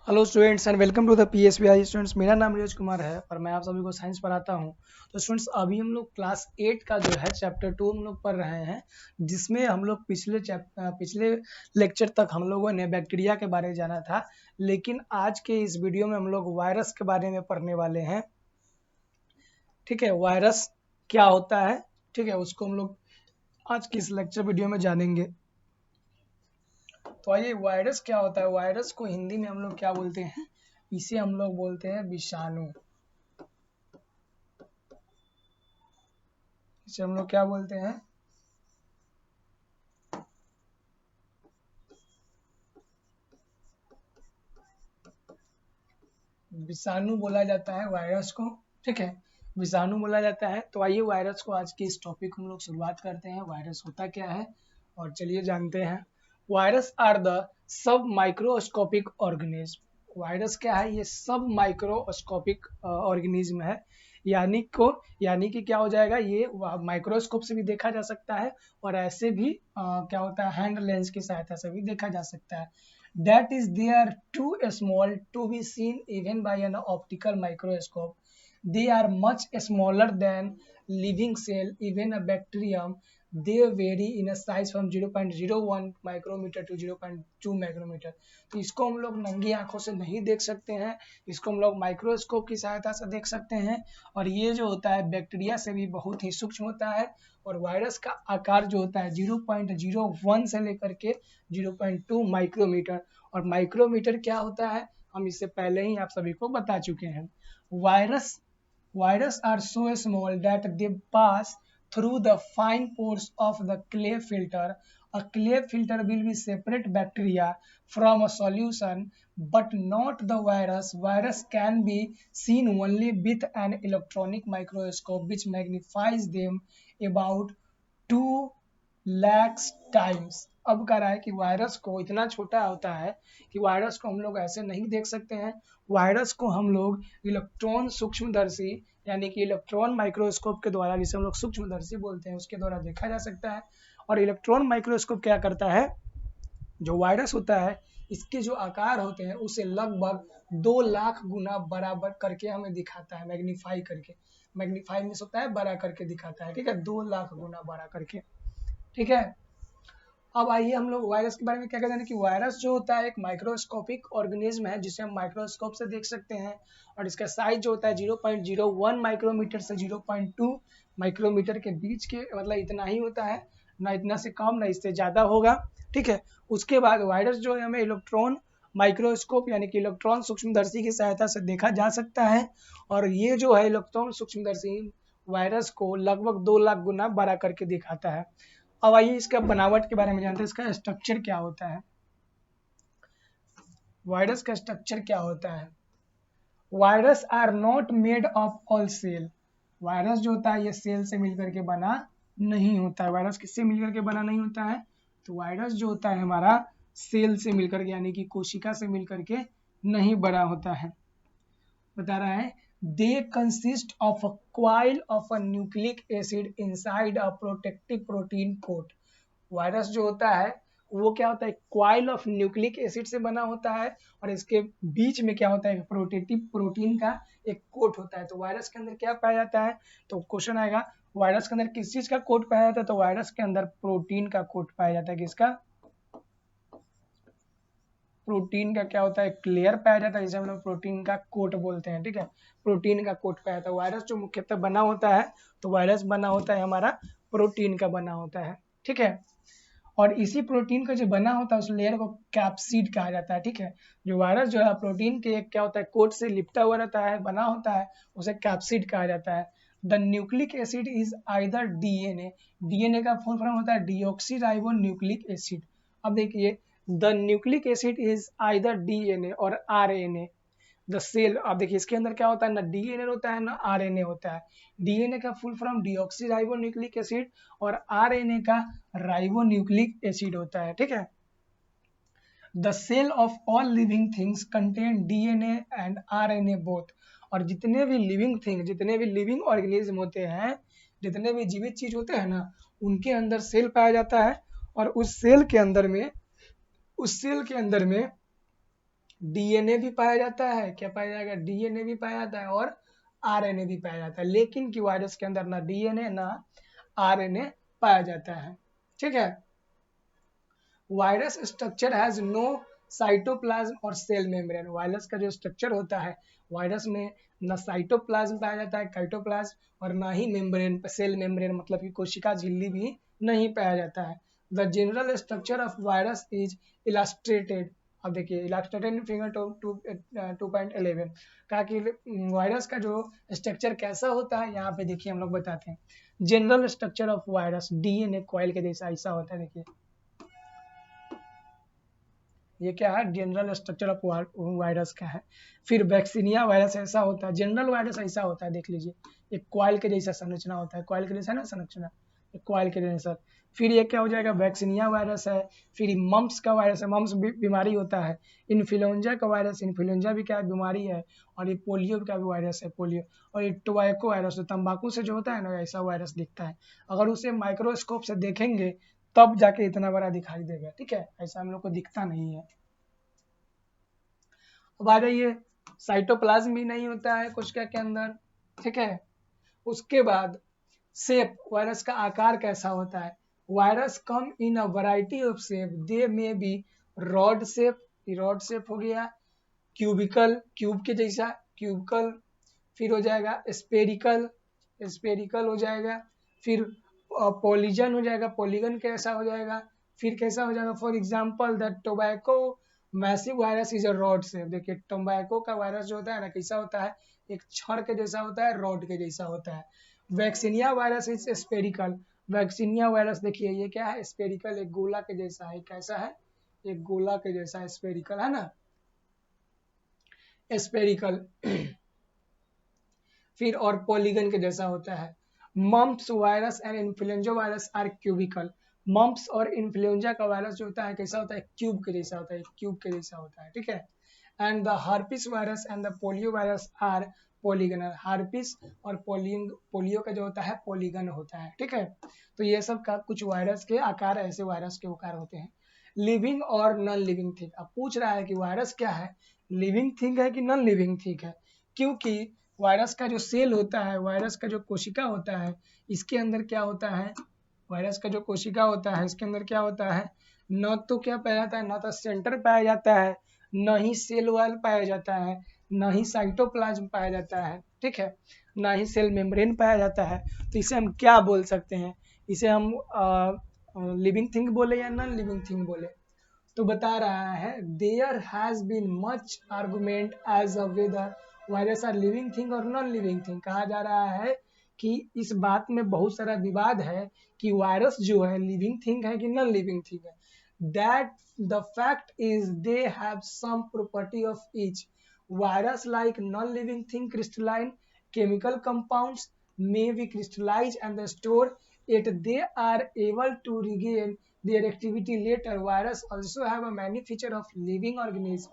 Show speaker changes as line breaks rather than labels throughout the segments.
Hello students and welcome to the PSBI students. मेरा नाम नीरज कुमार है और मैं आप सभी को साइंस पढ़ाता हूं। तो स्टूडेंट्स अभी हम लोग क्लास 8 का जो है चैप्टर 2 हम लोग पढ़ रहे हैं, जिसमें हम लोग पिछले लेक्चर तक हम लोगों ने बैक्टीरिया के बारे में जाना था, लेकिन आज के इस वीडियो में हम लोग वायरस के बारे में पढ़ने वाले हैं। ठीक है, वायरस क्या होता है, ठीक है, उसको हम लोग आज की इस लेक्चर वीडियो में जानेंगे। तो आइए, वायरस क्या होता है। वायरस को हिंदी में हम लोग क्या बोलते हैं, इसे हम लोग बोलते हैं विषाणु। इसे हम लोग क्या बोलते हैं, विषाणु बोला जाता है वायरस को। ठीक है, विषाणु बोला जाता है। तो आइए वायरस को आज के इस टॉपिक हम लोग शुरुआत करते हैं। वायरस होता क्या है और चलिए जानते हैं। Virus are the sub microscopic organism. Virus क्या है, ये सब माइक्रोस्कोपिक ऑर्गेनिज्म है। यानी कि क्या हो जाएगा, ये माइक्रोस्कोप से भी देखा जा सकता है और ऐसे भी क्या होता है, हैंड लेंस की सहायता से भी देखा जा सकता है। That is, they are too small to be seen even by an optical microscope. They are much smaller than living cell, even a bacterium. They vary in a size from 0.01 micrometer to 0.2 micrometer. तो इसको हम लोग नंगी आंखों से नहीं देख सकते हैं, इसको हम लोग माइक्रोस्कोप की सहायता से देख सकते हैं। और ये जो होता है बैक्टीरिया से भी बहुत ही सूक्ष्म होता है। और वायरस का आकार जो होता है 0.01 से लेकर के 0.2 माइक्रोमीटर। और माइक्रोमीटर क्या होता है, हम इससे पहले ही आप सभी को बता चुके हैं। Viruses are so small that they pass through the fine pores of the clay filter. A clay filter will be separate bacteria from a solution, but not the virus. Virus can be seen only with an electronic microscope, which magnifies them about 2 lakhs times. अब कह रहा है कि virus को इतना छोटा होता है कि वायरस को हम लोग ऐसे नहीं देख सकते हैं। वायरस को हम लोग इलेक्ट्रॉन सूक्ष्मदर्शी यानी कि इलेक्ट्रॉन माइक्रोस्कोप के द्वारा, जिसे हम लोग सूक्ष्मदर्शी बोलते हैं, उसके द्वारा देखा जा सकता है। और इलेक्ट्रॉन माइक्रोस्कोप क्या करता है, जो वायरस होता है इसके जो आकार होते हैं उसे लगभग 2 लाख गुना बराबर करके हमें दिखाता है, मैग्नीफाई करके। मैग्नीफाई मीन्स होता है बड़ा करके दिखाता है, ठीक है, 2 लाख गुना बड़ा करके। ठीक है, अब आइए हम लोग वायरस के बारे में क्या कहते हैं कि वायरस जो होता है एक माइक्रोस्कोपिक ऑर्गेनिज्म है, जिसे हम माइक्रोस्कोप से देख सकते हैं। और इसका साइज जो होता है 0.01 माइक्रोमीटर से 0.2 माइक्रोमीटर के बीच के, मतलब इतना ही होता है, ना इतना से कम ना इससे ज़्यादा होगा। ठीक है, उसके बाद वायरस जो है हमें इलेक्ट्रॉन माइक्रोस्कोप यानी कि इलेक्ट्रॉन सूक्ष्मदर्शी की सहायता से देखा जा सकता है। और ये जो है इलेक्ट्रॉन सूक्ष्मदर्शी वायरस को लगभग 2 लाख गुना बड़ा करके दिखाता है। अब आइए इसका बनावट के बारे में जानते हैं, इसका स्ट्रक्चर क्या होता है। वायरस का स्ट्रक्चर क्या होता है। Virus are not made of all cell. Virus जो होता है ये सेल से मिलकर के बना नहीं होता है। वायरस किससे मिलकर के बना नहीं होता है, तो वायरस जो होता है हमारा सेल से मिलकर के यानी कि कोशिका से मिलकर के नहीं बना होता है। बता रहा है they consist of a coil of a nucleic acid inside a protective protein coat. Virus जो होता है वो क्या होता है, क्वाइल ऑफ न्यूक्लिक एसिड से बना होता है और इसके बीच में क्या होता है, प्रोटेक्टिव प्रोटीन का एक कोट होता है। तो वायरस के अंदर क्या पाया जाता है, तो क्वेश्चन आएगा वायरस के अंदर किस चीज का कोट पाया जाता है, तो वायरस के अंदर प्रोटीन का कोट पाया जाता है। किसका, प्रोटीन का क्या होता है, एक लेयर पाया जाता है जिसे हम लोग प्रोटीन का कोट बोलते हैं। ठीक है, प्रोटीन का कोट पाया जाता है। वायरस जो मुख्यतः बना होता है, तो वायरस बना होता है हमारा प्रोटीन का बना होता है। ठीक है, और इसी प्रोटीन का जो बना होता है उस लेयर को कैप्सिड कहा जाता है। ठीक है, जो वायरस जो है प्रोटीन के क्या होता है, कोट से लिपटा हुआ रहता है, बना होता है, उसे कैप्सिड कहा जाता है। The nucleic acid is either DNA. DNA का फुल फॉर्म होता है डीऑक्सी राइबो न्यूक्लिक एसिड। अब देखिए, the nucleic acid is either DNA और आरएनए। द सेल, आप देखिए इसके अंदर क्या होता है, ना डीएनए होता है ना आरएनए होता है। डीएनए का full form deoxy ribo nucleic acid और आरएनए का राइबो न्यूक्लिक एसिड होता है। ठीक है, the cell of all living things contain DNA and RNA both. और जितने भी लिविंग थिंग, जितने भी लिविंग ऑर्गेनिज्म होते हैं, जितने भी जीवित चीज होते हैं ना, उनके अंदर सेल पाया जाता है। और उस सेल के अंदर में डीएनए भी पाया जाता है, क्या पाया जाएगा, डीएनए भी पाया जाता है और आरएनए भी पाया जाता है, लेकिन कि वायरस के अंदर ना डीएनए ना आरएनए पाया जाता है। ठीक है, virus structure has no cytoplasm और सेल मेम्ब्रेन। वायरस का जो स्ट्रक्चर होता है, वायरस में न साइटोप्लाज्म पाया जाता है, काइटोप्लाज्म, और ना ही मेम्ब्रेन, सेल मेम्ब्रेन मतलब कि कोशिका झिल्ली भी नहीं पाया जाता है। The general structure of virus is illustrated. अब देखिए इलास्ट्रेटेड फिगर 2.11 कहा कि वायरस का जो स्ट्रक्चर कैसा होता है, यहाँ पे देखिए हम लोग बताते हैं। General structure of virus DNA coil के जैसा ऐसा होता है। देखिए ये क्या है, जनरल स्ट्रक्चर ऑफ वायरस का है। फिर वैक्सीनिया वायरस ऐसा होता है, जनरल वायरस ऐसा होता है, देख लीजिए एक कॉइल के जैसा संरचना होता है, कॉइल के जैसा ना संरचना, एक कॉइल के जैसा। फिर ये क्या हो जाएगा, वैक्सीनिया वायरस है। फिर मम्प्स का वायरस है, मम्प्स बीमारी होता है। इन्फ्लुएंजा का वायरस, इन्फ्लुएंजा भी क्या बीमारी है। और ये पोलियो का भी वायरस है, पोलियो। और ये टोबैको वायरस है, तंबाकू से जो होता है ना, ऐसा वायरस दिखता है। अगर उसे माइक्रोस्कोप से देखेंगे तब जाके इतना बड़ा दिखाई देगा। ठीक है, ऐसा हम लोग को दिखता नहीं है। अब आ जाइए, साइटोप्लाज्म भी नहीं होता है कोशिका के अंदर। ठीक है, उसके बाद शेप, वायरस का आकार कैसा होता है। Virus come in a variety of shape, they may be rod shape, rod shape हो गया, क्यूबिकल, क्यूब के जैसा, क्यूबिकल। फिर हो जाएगा स्पेरिकल, स्पेरिकल हो जाएगा। फिर पॉलीजन हो जाएगा, पॉलीगन कैसा हो जाएगा। फिर कैसा हो जाएगा, for example the tobacco massive virus is a rod shape. देखिए टोबैको का वायरस जो होता है ना, कैसा होता है, एक छड़ के जैसा होता है, रॉड के जैसा होता है। Vaccinia virus is spherical, vaccinia virus देखिए ये क्या है, स्पेरिकल, एक गोला के जैसा है। कैसा है, एक गोला के जैसा, स्पेरिकल है ना, स्पेरिकल। फिर और पॉलीगन के जैसा होता है। Mumps virus and influenza virus are cubical. Mumps और इन्फ्लुएंजा का वायरस जो होता है कैसा होता है, क्यूब के जैसा होता है, क्यूब के जैसा होता है। ठीक है, and the herpes virus and the polio virus are polygonal. Herpes और पोलियो का जो होता है पॉलीगन होता है। ठीक है, तो ये सब का कुछ वायरस के आकार, ऐसे वायरस के आकार होते हैं। लिविंग और नॉन लिविंग थिंग, अब पूछ रहा है कि वायरस क्या है, लिविंग थिंग है कि नॉन लिविंग थिंग है। क्योंकि वायरस का जो सेल होता है, वायरस का जो कोशिका होता है, इसके अंदर क्या होता है, वायरस का जो कोशिका होता है इसके अंदर क्या होता है, न तो क्या पाया जाता है, न तो सेंटर पाया जाता है, न ही सेल वॉल पाया जाता है, न ही साइटोप्लाज्म पाया जाता है। ठीक है, न ही सेल मेम्ब्रेन पाया जाता है। तो इसे हम क्या बोल सकते हैं, इसे हम लिविंग थिंग बोले या नॉन लिविंग थिंग बोले। तो बता रहा है there has been much argument as a whether virus are living thing और नॉन लिविंग थिंग। कहा जा रहा है कि इस बात में बहुत सारा विवाद है कि वायरस जो है लिविंग थिंग है कि नॉन लिविंग थिंग है। That the fact is they have sum property of each. Virus like non living thing crystalline chemical compounds may be crystallized and stored, yet they are able to regain their activity later. Virus also have a many feature of living organism.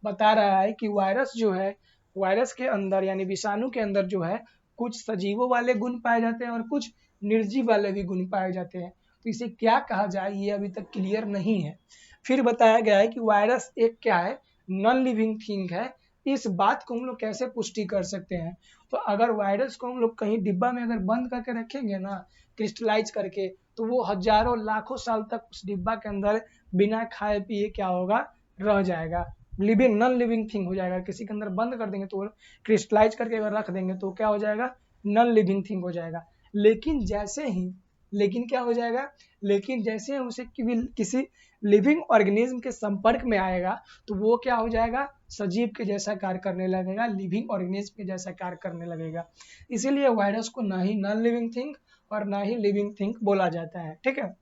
बता रहा है कि virus जो है, virus के अंदर यानी विषाणु के अंदर जो है कुछ सजीवों वाले गुण पाए जाते हैं और कुछ निर्जीव वाले भी गुण पाए जाते हैं। तो इसे क्या कहा जाए ये अभी तक क्लियर नहीं है। फिर बताया गया है कि वायरस एक क्या है, नॉन लिविंग थिंग है। इस बात को हम लोग कैसे पुष्टि कर सकते हैं, तो अगर वायरस को हम लोग कहीं डिब्बा में अगर बंद करके रखेंगे ना, क्रिस्टलाइज करके, तो वो हजारों लाखों साल तक उस डिब्बा के अंदर बिना खाए पिए क्या होगा, रह जाएगा, लिविंग नॉन लिविंग थिंग हो जाएगा। किसी के अंदर बंद कर देंगे तो क्रिस्टलाइज करके अगर रख देंगे तो क्या हो जाएगा, नॉन लिविंग थिंग हो जाएगा। लेकिन जैसे ही, लेकिन क्या हो जाएगा, लेकिन जैसे उसे किसी लिविंग ऑर्गेनिज्म के संपर्क में आएगा तो वो क्या हो जाएगा, सजीव के जैसा कार्य करने लगेगा, लिविंग ऑर्गेनिज्म के जैसा कार्य करने लगेगा। इसीलिए वायरस को ना ही नॉन लिविंग थिंग और ना ही लिविंग थिंग बोला जाता है। ठीक है,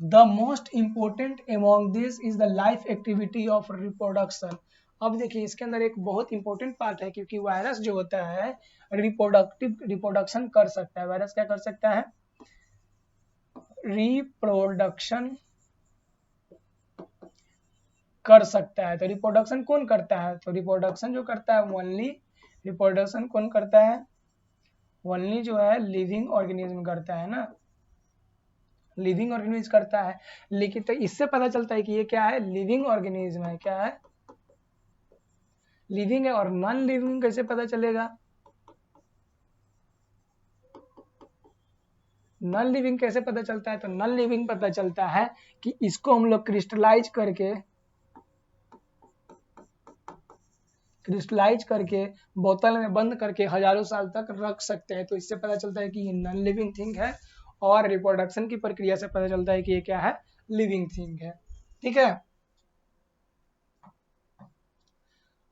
the most important among this is the life activity of reproduction. अब देखिए इसके अंदर एक बहुत इंपॉर्टेंट पार्ट है, क्योंकि वायरस जो होता है रिप्रोडक्शन कर सकता है। वायरस क्या कर सकता है, रिप्रोडक्शन कर सकता है। तो रिप्रोडक्शन कौन करता है, तो रिप्रोडक्शन जो करता है ओनली, रिप्रोडक्शन कौन करता है, ओनली जो है लिविंग ऑर्गेनिज्म करता है ना, लिविंग ऑर्गेनिज्म करता है। लेकिन तो इससे पता चलता है कि ये क्या है, लिविंग ऑर्गेनिज्म है। क्या है, लिविंग है और नॉन लिविंग कैसे पता चलेगा? नॉन लिविंग कैसे पता चलता है? तो नॉन लिविंग पता चलता है कि इसको हम लोग क्रिस्टलाइज करके बोतल में बंद करके हजारों साल तक रख सकते हैं। तो इससे पता चलता है कि ये नॉन लिविंग थिंग है, और रिप्रोडक्शन की प्रक्रिया से पता चलता है कि ये क्या है? लिविंग थिंग है। ठीक है,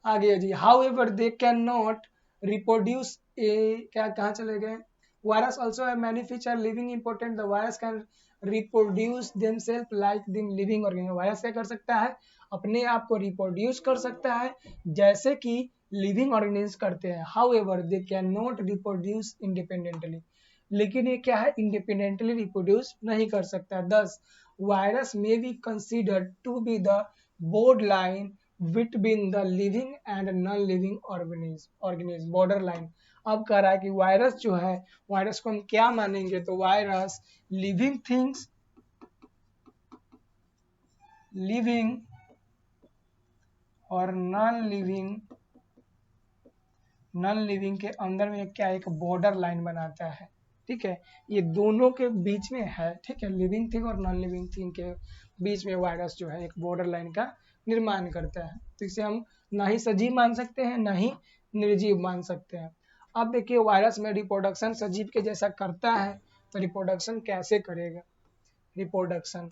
आगे जी, however they can not reproduce a, क्या कहाँ चले गए? वायरस ऑल्सो है many feature living important, the virus can reproduce themselves like them living organism. Virus क्या कर सकता है? अपने आप को रिप्रोड्यूस कर सकता है जैसे कि लिविंग ऑर्गेनिज्म करते हैं। How ever they can not reproduce independently, लेकिन ये क्या है? इंडिपेंडेंटली रिप्रोड्यूस नहीं कर सकता। Thus virus may be considered to be the border line between the living and non living organism border line. अब कह रहा है कि वायरस जो है, वायरस को हम क्या मानेंगे? तो वायरस लिविंग थिंग्स, लिविंग और नॉन लिविंग के अंदर में क्या एक बॉर्डर लाइन बनाता है। ठीक है, ये दोनों के बीच में है। ठीक है, लिविंग थिंग और नॉन लिविंग थिंग के बीच में वायरस जो है एक बॉर्डर लाइन का निर्माण करता है। तो इसे हम ना ही सजीव मान सकते हैं ना ही निर्जीव मान सकते हैं। अब देखिए, वायरस में रिप्रोडक्शन सजीव के जैसा करता है, तो रिप्रोडक्शन कैसे करेगा? रिप्रोडक्शन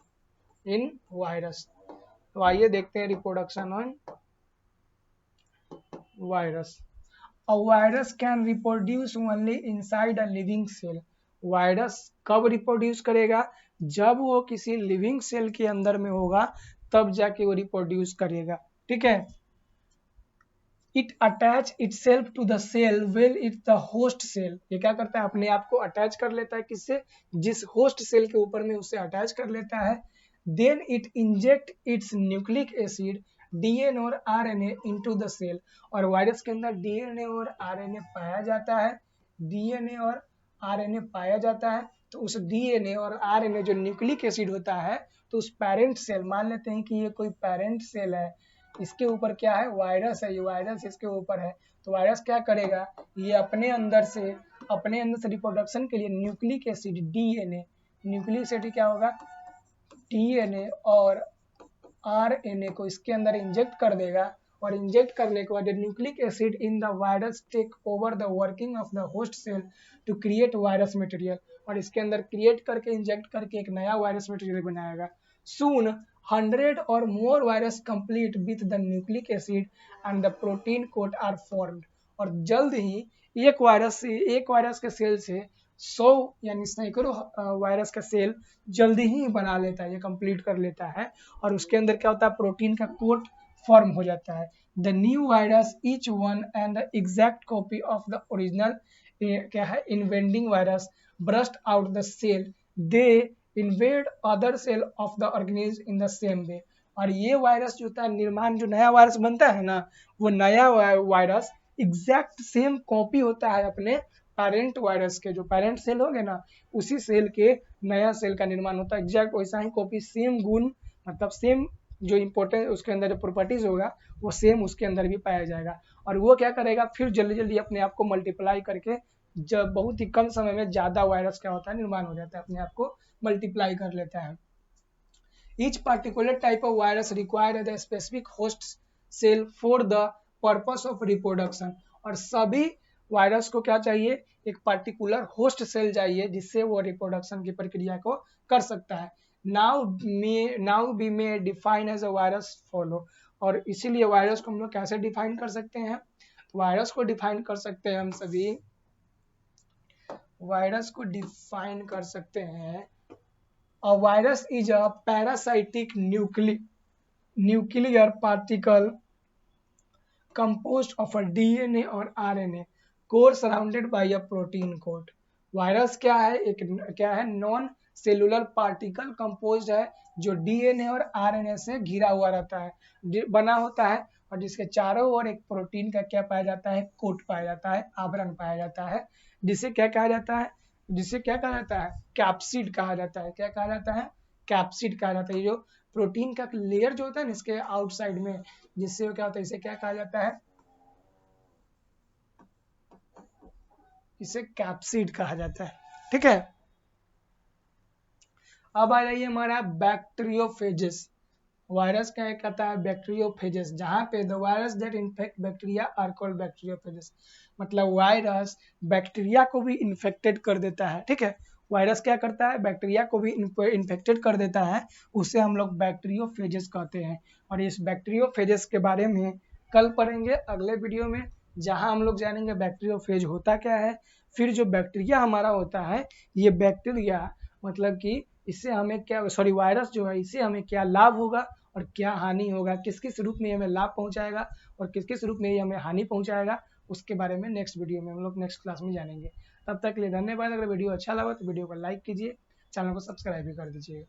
इन वायरस, तो आइए देखते हैं reproduction on virus. A virus can reproduce only inside a living cell. Virus कब रिप्रोड्यूस करेगा? जब वो किसी लिविंग सेल के अंदर में होगा, तब जाके वो रिप्रोड्यूस करेगा। ठीक है, it attach itself to the cell when it the host cell. ये क्या करता है? अपने आप को अटैच कर लेता है, किससे? जिस होस्ट सेल के ऊपर में उसे अटैच कर लेता है। Then it inject its nucleic acid DNA और आरएनए इनटू द सेल, और वायरस के अंदर डीएनए और आरएनए पाया जाता है। डीएनए और आरएनए पाया जाता है, तो उस डीएनए और आरएनए जो न्यूक्लिक एसिड होता है, तो उस पेरेंट सेल, मान लेते हैं कि ये कोई पेरेंट सेल है, इसके ऊपर क्या है? वायरस है, ये वायरस इसके ऊपर है। तो वायरस क्या करेगा? ये अपने अंदर से रिप्रोडक्शन के लिए nucleic acid DNA, nucleic acid क्या होगा? डीएनए और आरएनए को इसके अंदर इंजेक्ट कर देगा, और इंजेक्ट करने के बाद nucleic acid in the virus take over the working of the host cell to create virus material, और इसके अंदर क्रिएट करके इंजेक्ट करके एक नया वायरस मटेरियल बनाएगा। सून 100 और more virus complete with the nucleic acid and the protein coat are formed, और जल्द ही एक वायरस के सेल से 100 यानी सैकड़ों वायरस का सेल जल्दी ही बना लेता है, ये कंप्लीट कर लेता है, और उसके अंदर क्या होता है? प्रोटीन का कोट फॉर्म हो जाता है। The new virus each one and the exact copy of the original क्या है? Invading virus burst out the cell, they invade other cell of the organism in the same way. और ये virus जो होता है, निर्माण जो नया वायरस बनता है ना, वो नया वायरस एग्जैक्ट सेम कॉपी होता है अपने पेरेंट वायरस के। जो पेरेंट सेल हो गए ना, उसी सेल के नया सेल का निर्माण होता है, एग्जैक्ट वैसा ही कॉपी, सेम गुण, मतलब सेम जो इम्पोर्टेंट उसके अंदर जो प्रॉपर्टीज होगा, वो सेम उसके अंदर भी पाया जाएगा। और वो क्या करेगा? फिर जल्दी जल्दी अपने आप को मल्टीप्लाई करके, जब बहुत ही कम समय में ज्यादा वायरस क्या होता है? निर्माण हो जाता है, अपने आप को मल्टीप्लाई कर लेता है। Each particular type of virus require a specific host cell for the purpose of reproduction, और सभी वायरस को क्या चाहिए? एक पार्टिकुलर होस्ट सेल चाहिए, जिससे वो रिप्रोडक्शन की प्रक्रिया को कर सकता है। Now be may define as a virus follow, और इसीलिए वायरस को हम लोग कैसे डिफाइन कर सकते हैं? वायरस को डिफाइन कर सकते हैं हम सभी, वायरस को डिफाइन कर सकते हैं। A virus is a parasitic nuclear particle composed of a DNA और RNA core surrounded by a protein coat। Virus क्या है? क्या है? नॉन सेलुलर पार्टिकल कंपोज्ड है, जो डीएनए और आरएनए से घिरा हुआ रहता है, बना होता है, और जिसके चारों ओर एक प्रोटीन का क्या पाया जाता है? कोट पाया जाता है, आवरण पाया जाता है, जिसे क्या कहा जाता है? कैप्सिड कहा जाता है। क्या कहा जाता है? कैप्सिड कहा जाता है। ये जो प्रोटीन का लेयर जो होता है ना इसके आउटसाइड में, जिससे क्या होता है? इसे क्या कहा जाता है? इसे कैप्सिड कहा जाता है। ठीक है, अब आ जाइए हमारा बैक्टीरियोफेजेस। वायरस क्या कहता है, बैक्टीरियोफेजेस, जहां पे the virus that infect bacteria are called bacteriophages. मतलब वायरस बैक्टीरिया को भी इन्फेक्टेड कर देता है। ठीक है, वायरस क्या करता है, बैक्टीरिया को भी इन्फेक्टेड कर देता है, उसे हम लोग बैक्टीरियोफेजेस कहते हैं। और इस बैक्टीरियोफेजेस के बारे में कल पढ़ेंगे अगले वीडियो में, जहां हम लोग जानेंगे बैक्टीरियोफेज होता क्या है। फिर जो बैक्टीरिया हमारा होता है, ये बैक्टीरिया मतलब कि इससे हमें क्या, सॉरी वायरस जो है, इससे हमें क्या लाभ होगा और क्या हानि होगा, किस किस रूप में हमें लाभ पहुंचाएगा और किस किस रूप में ये हमें हानि पहुंचाएगा, उसके बारे में नेक्स्ट वीडियो में हम लोग नेक्स्ट क्लास में जानेंगे। तब तक के लिए धन्यवाद। अगर वीडियो अच्छा लगा तो वीडियो को लाइक कीजिए, चैनल को सब्सक्राइब भी कर दीजिएगा।